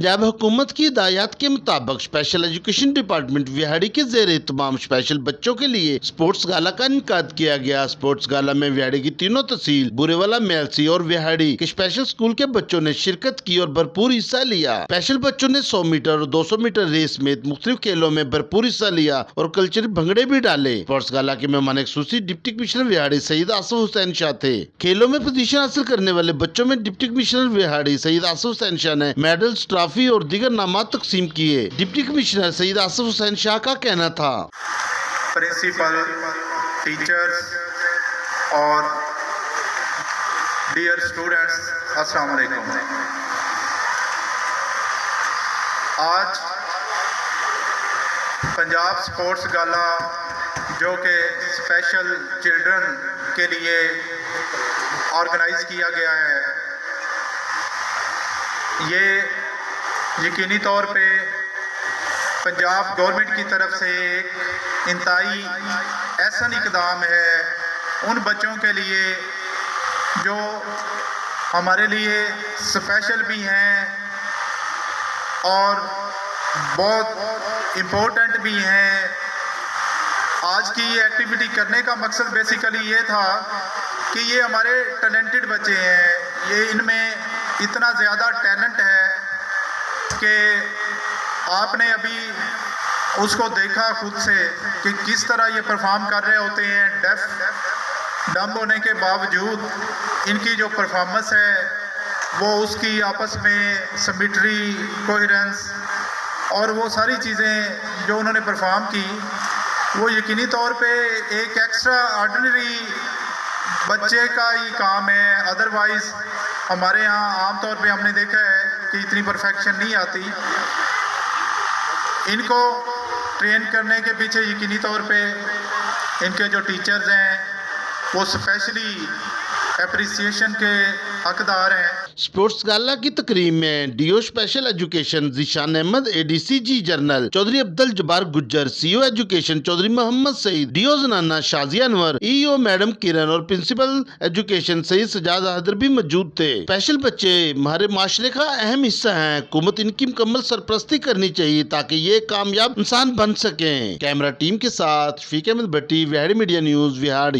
पंजाब हुकूमत की हिदायत के मुताबिक स्पेशल एजुकेशन डिपार्टमेंट विहाड़ी के ज़ेरे तमाम स्पेशल बच्चों के लिए स्पोर्ट्स गाला का इनकाद किया गया। स्पोर्ट्स गाला में विहाड़ी की तीनों तहसील बुरेवाला, मेलसी और विहाड़ी के स्पेशल स्कूल के बच्चों ने शिरकत की और भरपूर हिस्सा लिया। स्पेशल बच्चों ने 100 मीटर और 200 मीटर रेस समेत मुख्तलिफ खेलों में भरपूर हिस्सा लिया और कल्चरल भंगड़े भी डाले। स्पोर्ट्स गाला के मेहमान खुसूसी डिप्टी कमिश्नर विहाड़ी सईद आसिफ हुसैन शाह थे। खेलों में पोजीशन हासिल करने वाले बच्चों में डिप्टी कमिश्नर विहाड़ी सईद आसिफ हुसैन शाह ने मेडल्स, ट्रॉफी और दीगर नामात तकसीम किए। डिप्टी कमिश्नर सईद आसिफ हुसैन शाह का कहना था, प्रिंसिपल, टीचर्स और डियर स्टूडेंट्स, अस्सलाम वालेकुम। आज पंजाब स्पोर्ट्स गाला जो कि स्पेशल चिल्ड्रन के लिए ऑर्गेनाइज किया गया है, ये यकीनी तौर पे पंजाब गवर्नमेंट की तरफ से एक इंतहाई ऐसा इक़दाम है उन बच्चों के लिए जो हमारे लिए स्पेशल भी हैं और बहुत इम्पोर्टेंट भी हैं। आज की ये एक्टिविटी करने का मकसद बेसिकली ये था कि ये हमारे टैलेंटेड बच्चे हैं, ये इनमें इतना ज़्यादा टैलेंट है कि आपने अभी उसको देखा खुद से कि किस तरह ये परफॉर्म कर रहे होते हैं। डम्ब होने के बावजूद इनकी जो परफॉर्मेंस है वो उसकी आपस में सिमेट्री, कोहेरेंस और वो सारी चीज़ें जो उन्होंने परफॉर्म की वो यकीनी तौर पे एक एक्स्ट्रा ऑर्डिनरी बच्चे का ही काम है। अदरवाइज़ हमारे यहाँ आम तौर पे हमने देखा है कि इतनी परफेक्शन नहीं आती। इनको ट्रेन करने के पीछे यकीनी तौर पे इनके जो टीचर्स हैं वो स्पेशली एप्रिसिएशन के हकदार हैं। स्पोर्ट्स गाला की तकरीब में DO special education Zeeshan Ahmad, ADCG general Chaudhry Abdul Jabbar Gujjar, CO education Chaudhry Mohammad Saeed, DO जनाना शाजिया अनवर, ईओ मैडम किरण और प्रिंसिपल एजुकेशन सईद सजाद हैदर भी मौजूद थे। स्पेशल बच्चे हमारे माशरे का अहम हिस्सा हैं। हुकूमत इनकी मुकम्मल सरपरस्ती करनी चाहिए ताकि ये कामयाब इंसान बन सके। कैमरा टीम के साथ फीक अहमद भट्टी, विहाड़ी मीडिया न्यूज़, विहाड़ी।